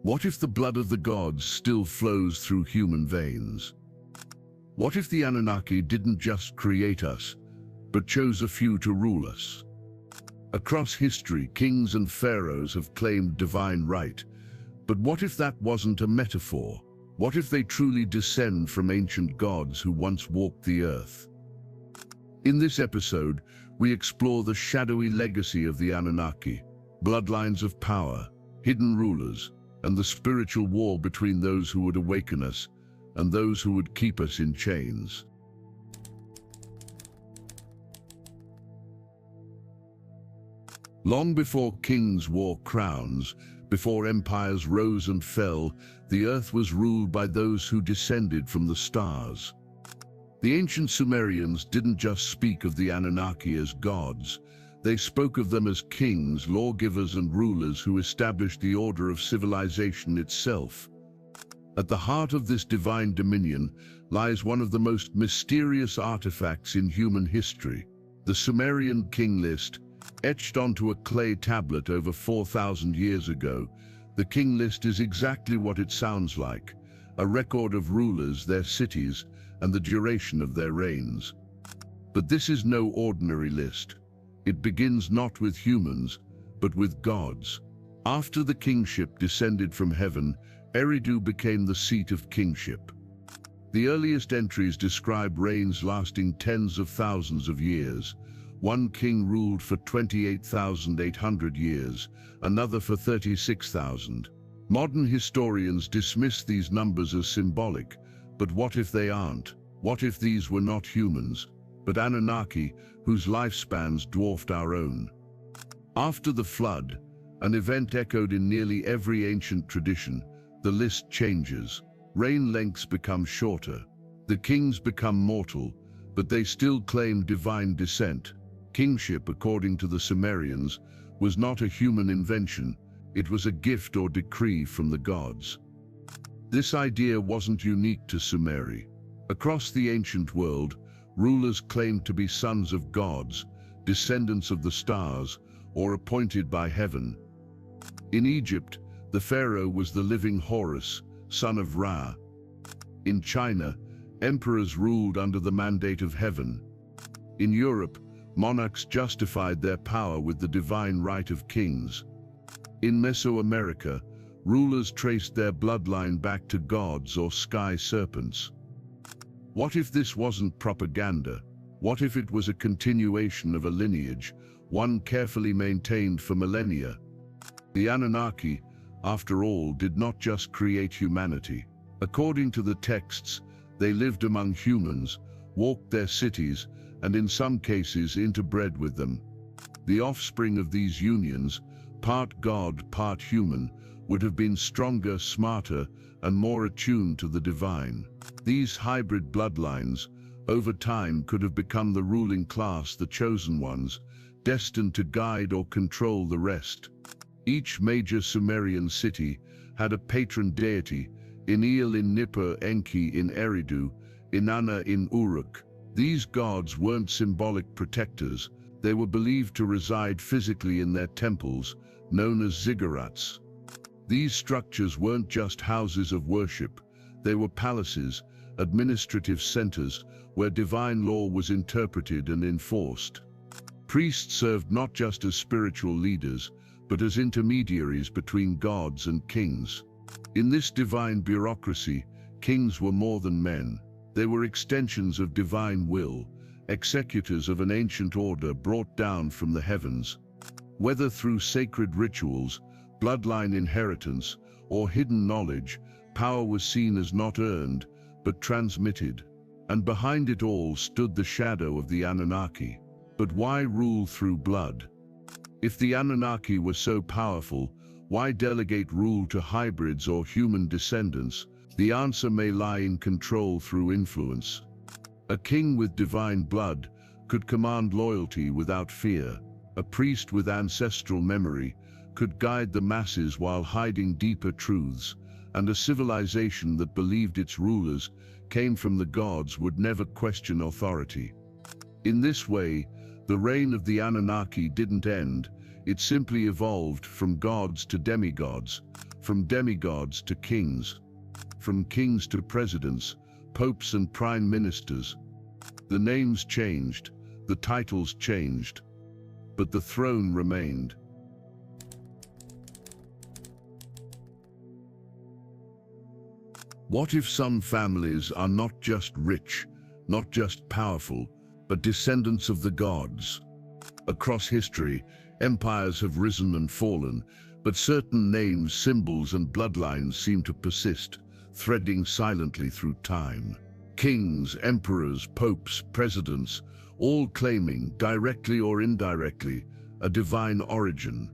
What if the blood of the gods still flows through human veins? What if the Anunnaki didn't just create us, but chose a few to rule us? Across history, kings and pharaohs have claimed divine right, but what if that wasn't a metaphor? What if they truly descend from ancient gods who once walked the earth? In this episode, we explore the shadowy legacy of the Anunnaki, bloodlines of power, hidden rulers, and the spiritual war between those who would awaken us and those who would keep us in chains. Long before kings wore crowns, before empires rose and fell, the earth was ruled by those who descended from the stars. The ancient Sumerians didn't just speak of the Anunnaki as gods. They spoke of them as kings, lawgivers, and rulers who established the order of civilization itself. At the heart of this divine dominion lies one of the most mysterious artifacts in human history, the Sumerian king list. Etched onto a clay tablet over 4,000 years ago, the king list is exactly what it sounds like, a record of rulers, their cities, and the duration of their reigns. But this is no ordinary list. It begins not with humans, but with gods. After the kingship descended from heaven, Eridu became the seat of kingship. The earliest entries describe reigns lasting tens of thousands of years. One king ruled for 28,800 years, another for 36,000. Modern historians dismiss these numbers as symbolic, but what if they aren't? What if these were not humans, but Anunnaki, whose lifespans dwarfed our own? After the flood, an event echoed in nearly every ancient tradition, the list changes. Reign lengths become shorter. The kings become mortal, but they still claim divine descent. Kingship, according to the Sumerians, was not a human invention. It was a gift or decree from the gods. This idea wasn't unique to Sumeria. Across the ancient world, rulers claimed to be sons of gods, descendants of the stars, or appointed by heaven. In Egypt, the pharaoh was the living Horus, son of Ra. In China, emperors ruled under the mandate of heaven. In Europe, monarchs justified their power with the divine right of kings. In Mesoamerica, rulers traced their bloodline back to gods or sky serpents. What if this wasn't propaganda? What if it was a continuation of a lineage, one carefully maintained for millennia? The Anunnaki, after all, did not just create humanity. According to the texts, they lived among humans, walked their cities, and in some cases interbred with them. The offspring of these unions, part god, part human, would have been stronger, smarter, and more attuned to the divine. These hybrid bloodlines, over time, could have become the ruling class, the chosen ones, destined to guide or control the rest. Each major Sumerian city had a patron deity, Enlil in Nippur, Enki in Eridu, Inanna in Uruk. These gods weren't symbolic protectors. They were believed to reside physically in their temples, known as ziggurats. These structures weren't just houses of worship. They were palaces, administrative centers, where divine law was interpreted and enforced. Priests served not just as spiritual leaders, but as intermediaries between gods and kings. In this divine bureaucracy, kings were more than men. They were extensions of divine will, executors of an ancient order brought down from the heavens. Whether through sacred rituals, bloodline inheritance, or hidden knowledge, power was seen as not earned, but transmitted. And behind it all stood the shadow of the Anunnaki. But why rule through blood? If the Anunnaki were so powerful, why delegate rule to hybrids or human descendants? The answer may lie in control through influence. A king with divine blood could command loyalty without fear. A priest with ancestral memory could guide the masses while hiding deeper truths, and a civilization that believed its rulers came from the gods would never question authority. In this way, the reign of the Anunnaki didn't end, It simply evolved from gods to demigods, from demigods to kings, from kings to presidents, popes and prime ministers. The names changed, the titles changed, but the throne remained. What if some families are not just rich, not just powerful, but descendants of the gods? Across history, empires have risen and fallen, but certain names, symbols, and bloodlines seem to persist, threading silently through time. Kings, emperors, popes, presidents, all claiming, directly or indirectly, a divine origin.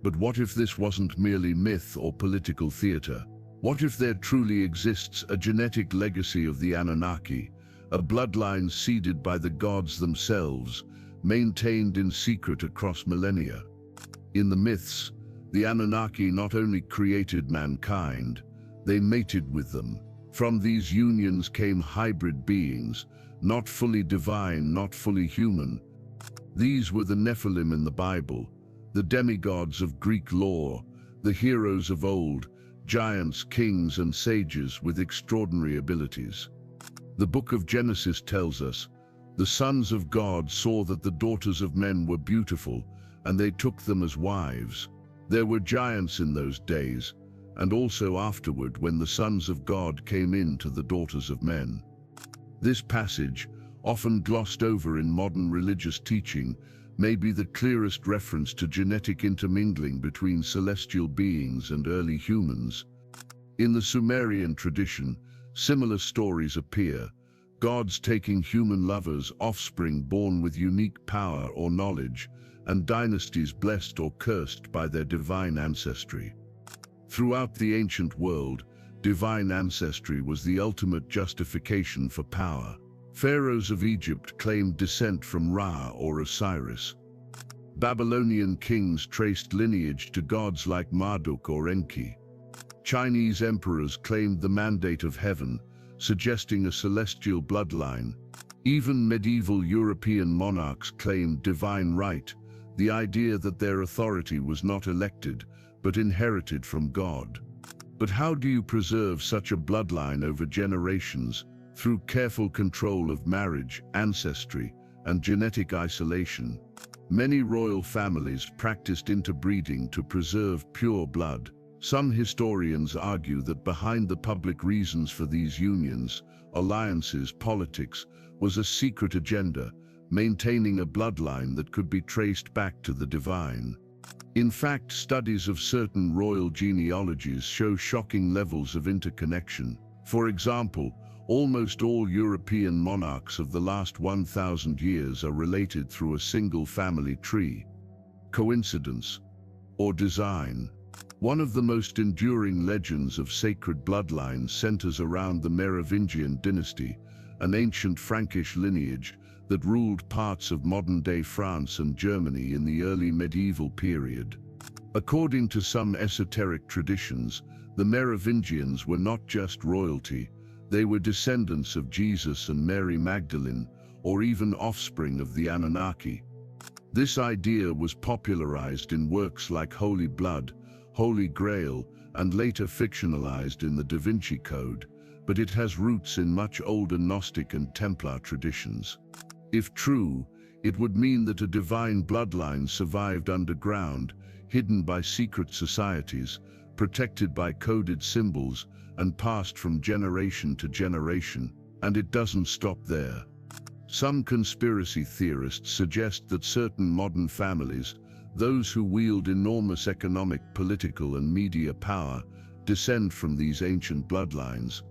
But what if this wasn't merely myth or political theater? What if there truly exists a genetic legacy of the Anunnaki, a bloodline seeded by the gods themselves, maintained in secret across millennia? In the myths, the Anunnaki not only created mankind, they mated with them. From these unions came hybrid beings, not fully divine, not fully human. These were the Nephilim in the Bible, the demigods of Greek lore, the heroes of old, giants, kings, and sages with extraordinary abilities. The book of Genesis tells us, "The sons of God saw that the daughters of men were beautiful, and they took them as wives." There were giants in those days, and also afterward when the sons of God came in to the daughters of men. This passage, often glossed over in modern religious teaching, may be the clearest reference to genetic intermingling between celestial beings and early humans. In the Sumerian tradition, similar stories appear, gods taking human lovers, offspring born with unique power or knowledge, and dynasties blessed or cursed by their divine ancestry. Throughout the ancient world, divine ancestry was the ultimate justification for power. Pharaohs of Egypt claimed descent from Ra or Osiris. Babylonian kings traced lineage to gods like Marduk or Enki. Chinese emperors claimed the mandate of heaven, suggesting a celestial bloodline. Even medieval European monarchs claimed divine right, the idea that their authority was not elected, but inherited from God. But how do you preserve such a bloodline over generations? Through careful control of marriage, ancestry, and genetic isolation. Many royal families practiced interbreeding to preserve pure blood. Some historians argue that behind the public reasons for these unions, alliances, politics, was a secret agenda, maintaining a bloodline that could be traced back to the divine. In fact, studies of certain royal genealogies show shocking levels of interconnection. For example, almost all European monarchs of the last 1,000 years are related through a single family tree. Coincidence? Or design? One of the most enduring legends of sacred bloodlines centers around the Merovingian dynasty, an ancient Frankish lineage that ruled parts of modern-day France and Germany in the early medieval period. According to some esoteric traditions, the Merovingians were not just royalty, they were descendants of Jesus and Mary Magdalene, or even offspring of the Anunnaki. This idea was popularized in works like Holy Blood, Holy Grail, and later fictionalized in the Da Vinci Code, but it has roots in much older Gnostic and Templar traditions. If true, it would mean that a divine bloodline survived underground, hidden by secret societies, protected by coded symbols, and passed from generation to generation. And it doesn't stop there. Some conspiracy theorists suggest that certain modern families, those who wield enormous economic, political, and media power, descend from these ancient bloodlines.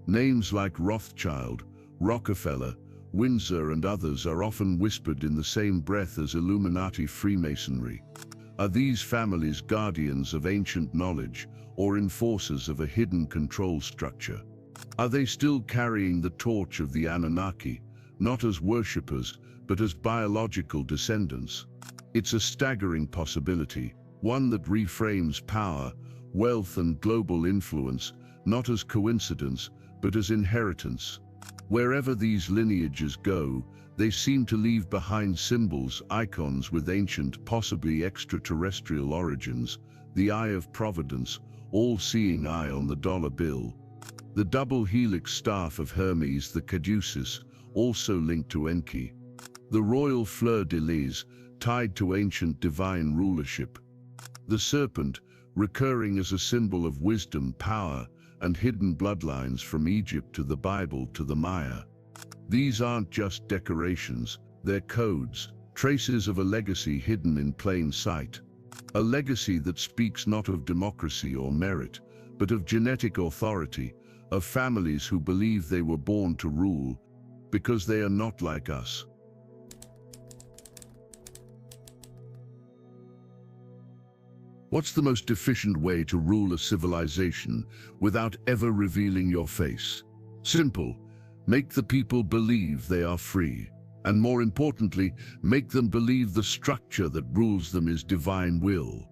Names like Rothschild, Rockefeller, Windsor, and others are often whispered in the same breath as Illuminati Freemasonry. Are these families guardians of ancient knowledge, or enforcers of a hidden control structure? Are they still carrying the torch of the Anunnaki, not as worshippers, but as biological descendants? It's a staggering possibility, one that reframes power, wealth, and global influence, not as coincidence, but as inheritance. Wherever these lineages go, they seem to leave behind symbols, icons with ancient, possibly extraterrestrial origins, the eye of providence, all-seeing eye on the dollar bill. The double helix staff of Hermes, the caduceus, also linked to Enki. The royal fleur-de-lis, tied to ancient divine rulership. The serpent, recurring as a symbol of wisdom, power, and hidden bloodlines from Egypt to the Bible to the Maya. These aren't just decorations, they're codes, traces of a legacy hidden in plain sight. A legacy that speaks not of democracy or merit, but of genetic authority, of families who believe they were born to rule, because they are not like us. What's the most efficient way to rule a civilization without ever revealing your face? Simple. Make the people believe they are free. And more importantly, make them believe the structure that rules them is divine will.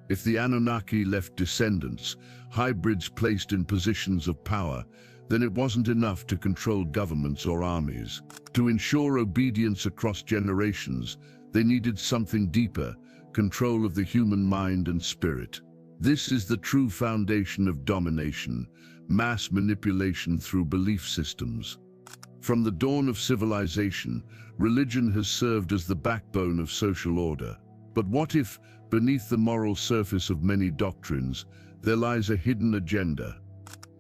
If the Anunnaki left descendants, hybrids placed in positions of power, then it wasn't enough to control governments or armies. To ensure obedience across generations, they needed something deeper, control of the human mind and spirit. This is the true foundation of domination, mass manipulation through belief systems. From the dawn of civilization, religion has served as the backbone of social order. But what if, beneath the moral surface of many doctrines, there lies a hidden agenda?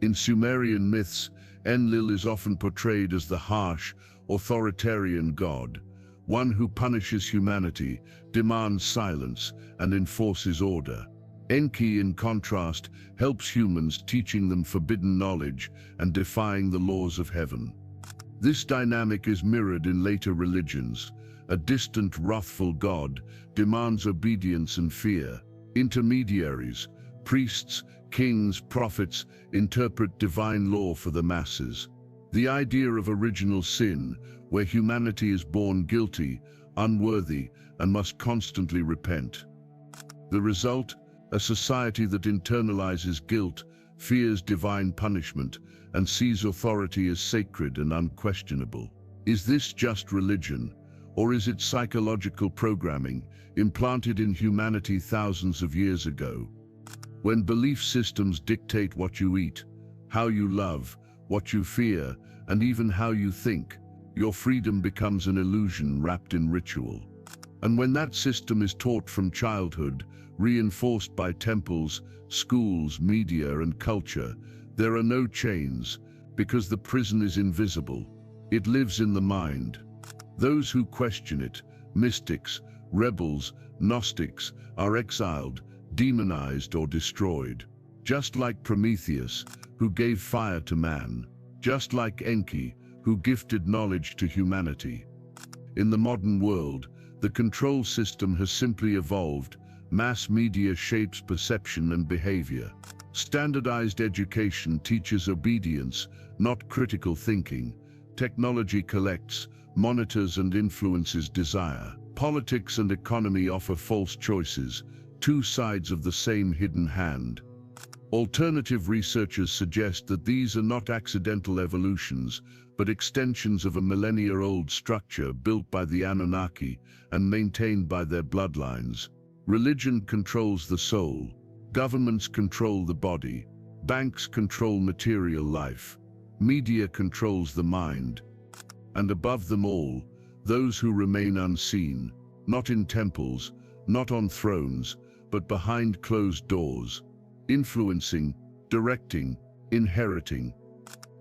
In Sumerian myths, Enlil is often portrayed as the harsh, authoritarian god, one who punishes humanity, demands silence, and enforces order. Enki, in contrast, helps humans, teaching them forbidden knowledge and defying the laws of heaven. This dynamic is mirrored in later religions. A distant, wrathful god demands obedience and fear. Intermediaries, priests, kings, prophets, interpret divine law for the masses. The idea of original sin, where humanity is born guilty, unworthy, and must constantly repent. The result? A society that internalizes guilt, fears divine punishment, and sees authority as sacred and unquestionable. Is this just religion, or is it psychological programming implanted in humanity thousands of years ago? When belief systems dictate what you eat, how you love, what you fear, and even how you think, your freedom becomes an illusion wrapped in ritual. And when that system is taught from childhood, reinforced by temples, schools, media, and culture, there are no chains, because the prison is invisible. It lives in the mind. Those who question it, mystics, rebels, Gnostics, are exiled, demonized, or destroyed. Just like Prometheus, who gave fire to man. Just like Enki, who gifted knowledge to humanity. In the modern world, the control system has simply evolved. Mass media shapes perception and behavior. Standardized education teaches obedience, not critical thinking. Technology collects, monitors, and influences desire. Politics and economy offer false choices, two sides of the same hidden hand. Alternative researchers suggest that these are not accidental evolutions, but extensions of a millennia-old structure built by the Anunnaki and maintained by their bloodlines. Religion controls the soul, governments control the body, banks control material life, media controls the mind. And above them all, those who remain unseen, not in temples, not on thrones, but behind closed doors, influencing, directing, inheriting.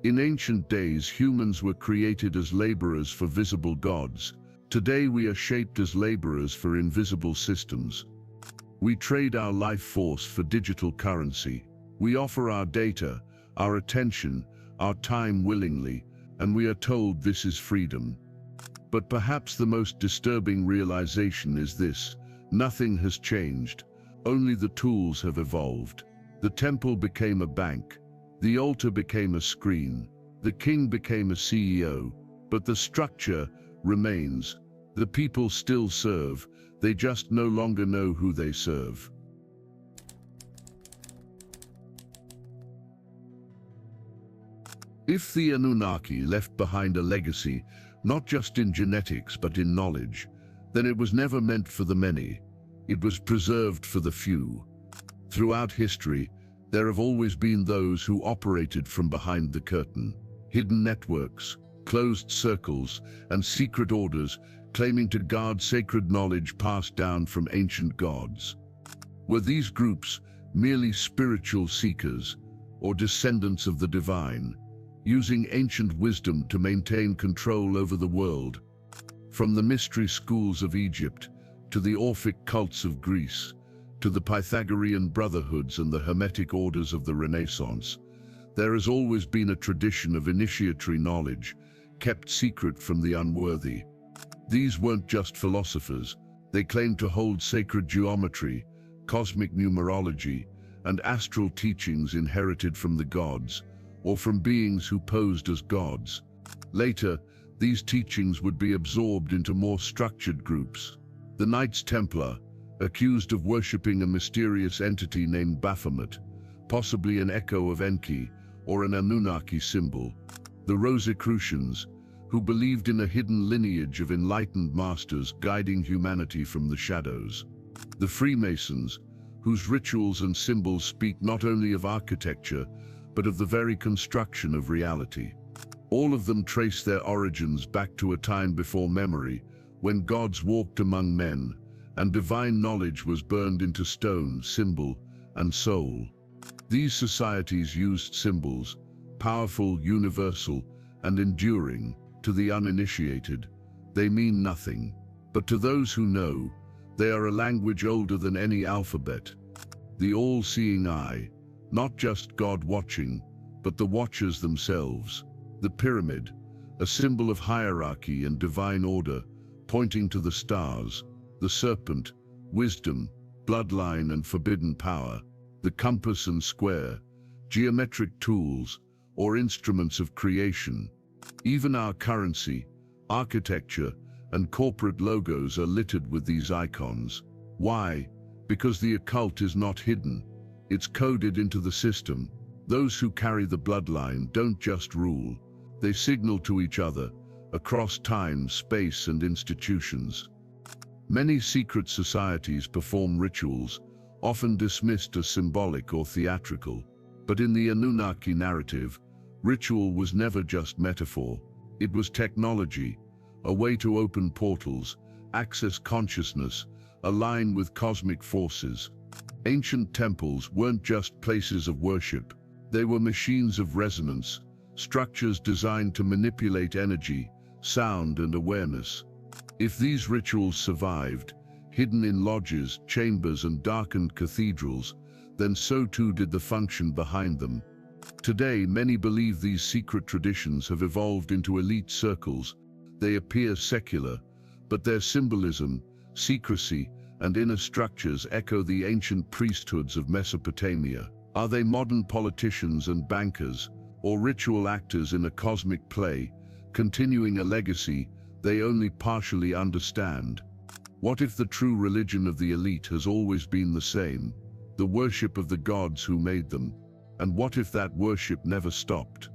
In ancient days, humans were created as laborers for visible gods. Today we are shaped as laborers for invisible systems. We trade our life force for digital currency. We offer our data, our attention, our time willingly, and we are told this is freedom. But perhaps the most disturbing realization is this: nothing has changed, only the tools have evolved. The temple became a bank, the altar became a screen, the king became a CEO, but the structure remains. The people still serve, they just no longer know who they serve. If the Anunnaki left behind a legacy, not just in genetics but in knowledge, then it was never meant for the many. It was preserved for the few. Throughout history, there have always been those who operated from behind the curtain. Hidden networks, closed circles, and secret orders claiming to guard sacred knowledge passed down from ancient gods. Were these groups merely spiritual seekers or descendants of the divine, using ancient wisdom to maintain control over the world? From the mystery schools of Egypt, to the Orphic cults of Greece, to the Pythagorean brotherhoods and the Hermetic orders of the Renaissance, there has always been a tradition of initiatory knowledge, kept secret from the unworthy. These weren't just philosophers. They claimed to hold sacred geometry, cosmic numerology, and astral teachings inherited from the gods, or from beings who posed as gods. Later, these teachings would be absorbed into more structured groups. The Knights Templar, accused of worshipping a mysterious entity named Baphomet, possibly an echo of Enki or an Anunnaki symbol. The Rosicrucians, who believed in a hidden lineage of enlightened masters guiding humanity from the shadows. The Freemasons, whose rituals and symbols speak not only of architecture, but of the very construction of reality. All of them trace their origins back to a time before memory, when gods walked among men, and divine knowledge was burned into stone, symbol, and soul. These societies used symbols, powerful, universal, and enduring. To the uninitiated, they mean nothing, but to those who know, they are a language older than any alphabet. The all-seeing eye, not just God watching, but the watchers themselves. The pyramid, a symbol of hierarchy and divine order, pointing to the stars. The serpent, wisdom, bloodline, and forbidden power. The compass and square, geometric tools or instruments of creation. Even our currency, architecture, and corporate logos are littered with these icons. Why? Because the occult is not hidden. It's coded into the system. Those who carry the bloodline don't just rule. They signal to each other, across time, space, and institutions. Many secret societies perform rituals, often dismissed as symbolic or theatrical. But in the Anunnaki narrative, ritual was never just metaphor. It was technology, a way to open portals, access consciousness, align with cosmic forces. Ancient temples weren't just places of worship. They were machines of resonance, structures designed to manipulate energy, sound, and awareness. If these rituals survived, hidden in lodges, chambers, and darkened cathedrals, then so too did the function behind them. Today, many believe these secret traditions have evolved into elite circles. They appear secular, but their symbolism, secrecy, and inner structures echo the ancient priesthoods of Mesopotamia. Are they modern politicians and bankers, or ritual actors in a cosmic play, continuing a legacy they only partially understand? What if the true religion of the elite has always been the same, the worship of the gods who made them? And what if that worship never stopped?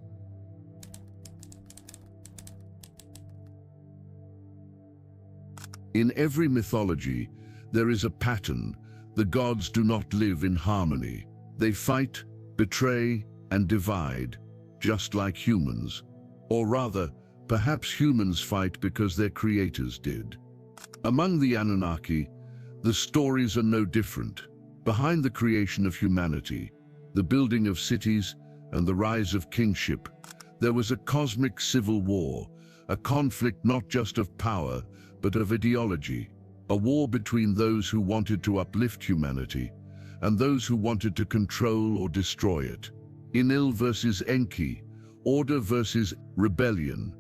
In every mythology, there is a pattern. The gods do not live in harmony. They fight, betray, and divide, just like humans. Or rather, perhaps humans fight because their creators did. Among the Anunnaki, the stories are no different. Behind the creation of humanity, the building of cities, and the rise of kingship, there was a cosmic civil war, a conflict not just of power, but of ideology, a war between those who wanted to uplift humanity and those who wanted to control or destroy it. Enlil versus Enki, order versus rebellion.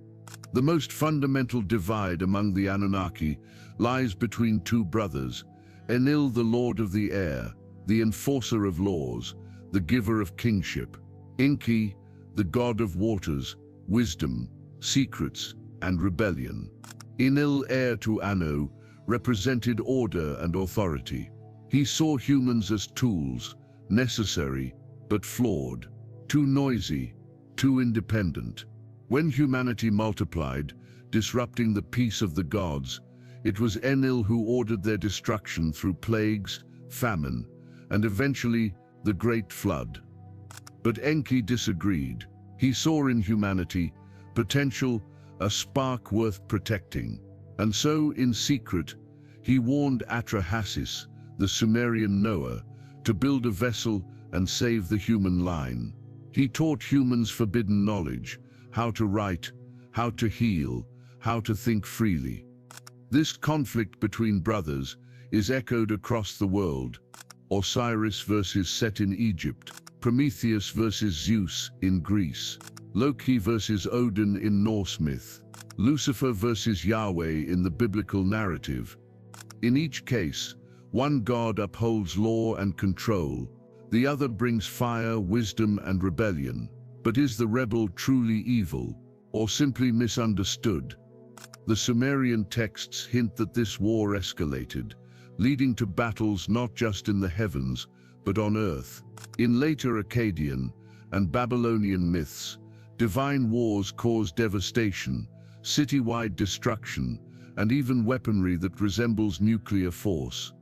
The most fundamental divide among the Anunnaki lies between two brothers, Enlil, the lord of the air, the enforcer of laws, the giver of kingship; Enki, the god of waters, wisdom, secrets, and rebellion. Enlil, heir to Anu, represented order and authority. He saw humans as tools, necessary but flawed, too noisy, too independent. When humanity multiplied, disrupting the peace of the gods, it was Enlil who ordered their destruction through plagues, famine, and eventually the Great Flood. But Enki disagreed. He saw in humanity potential, a spark worth protecting. And so, in secret, he warned Atrahasis, the Sumerian Noah, to build a vessel and save the human line. He taught humans forbidden knowledge, how to write, how to heal, how to think freely. This conflict between brothers is echoed across the world. Osiris versus Set in Egypt, Prometheus versus Zeus in Greece, Loki versus Odin in Norse myth, Lucifer versus Yahweh in the biblical narrative. In each case, one god upholds law and control, the other brings fire, wisdom, and rebellion. But is the rebel truly evil, or simply misunderstood? The Sumerian texts hint that this war escalated, leading to battles not just in the heavens, but on earth. In later Akkadian and Babylonian myths, divine wars caused devastation, citywide destruction, and even weaponry that resembles nuclear force.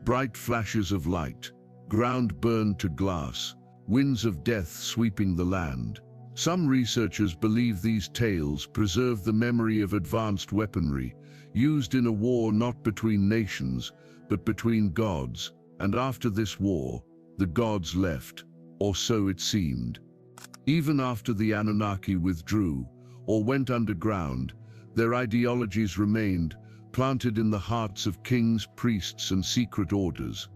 Bright flashes of light, ground burned to glass, winds of death sweeping the land. Some researchers believe these tales preserve the memory of advanced weaponry used in a war not between nations, but between gods. And after this war, the gods left, or so it seemed. Even after the Anunnaki withdrew or went underground, their ideologies remained, planted in the hearts of kings, priests, and secret orders.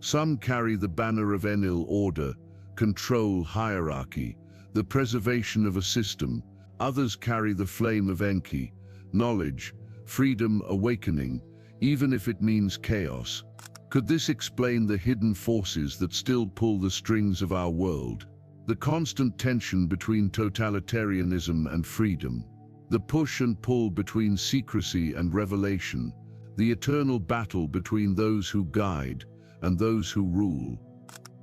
Some carry the banner of Enlil: order, control, hierarchy, the preservation of a system. Others carry the flame of Enki: knowledge, freedom, awakening, even if it means chaos. Could this explain the hidden forces that still pull the strings of our world? The constant tension between totalitarianism and freedom, the push and pull between secrecy and revelation, the eternal battle between those who guide and those who rule.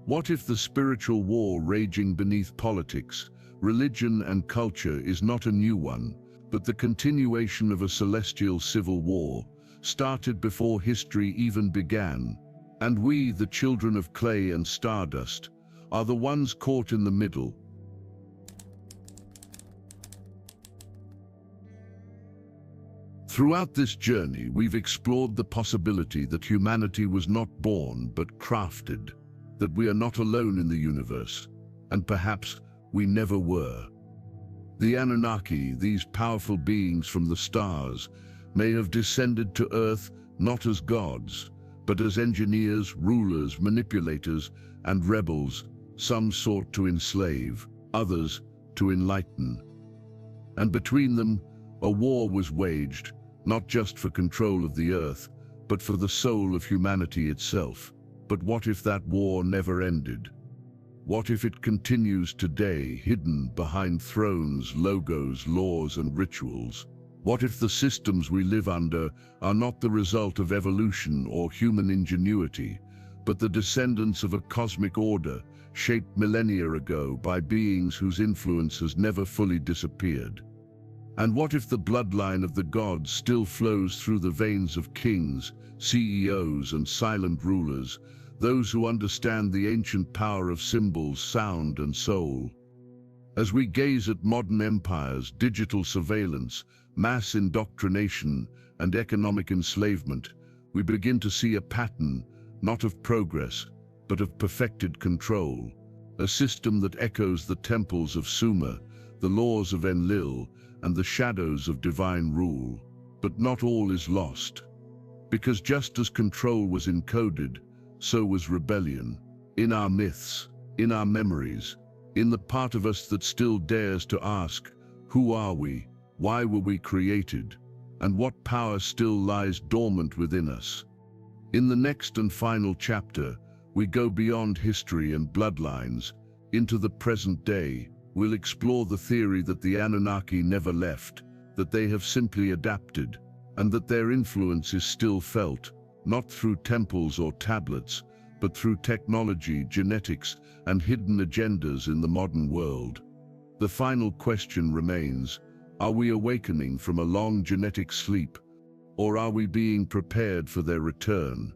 What if the spiritual war raging beneath politics, religion, and culture is not a new one, but the continuation of a celestial civil war, started before history even began? And we, the children of clay and stardust, are the ones caught in the middle. Throughout this journey, we've explored the possibility that humanity was not born but crafted, that we are not alone in the universe, and perhaps we never were. The Anunnaki, these powerful beings from the stars, may have descended to Earth not as gods, but as engineers, rulers, manipulators, and rebels. Some sought to enslave, others to enlighten. And between them, a war was waged, not just for control of the Earth, but for the soul of humanity itself. But what if that war never ended? What if it continues today, hidden behind thrones, logos, laws, and rituals? What if the systems we live under are not the result of evolution or human ingenuity, but the descendants of a cosmic order shaped millennia ago by beings whose influence has never fully disappeared? And what if the bloodline of the gods still flows through the veins of kings, CEOs, and silent rulers, those who understand the ancient power of symbols, sound, and soul? As we gaze at modern empires, digital surveillance, mass indoctrination, and economic enslavement, we begin to see a pattern, not of progress, but of perfected control. A system that echoes the temples of Sumer, the laws of Enlil, and the shadows of divine rule. But not all is lost. Because just as control was encoded, so was rebellion. In our myths, in our memories, in the part of us that still dares to ask, who are we? Why were we created? And what power still lies dormant within us? In the next and final chapter, we go beyond history and bloodlines, into the present day. We'll explore the theory that the Anunnaki never left, that they have simply adapted, and that their influence is still felt, not through temples or tablets, but through technology, genetics, and hidden agendas in the modern world. The final question remains, are we awakening from a long genetic sleep, or are we being prepared for their return?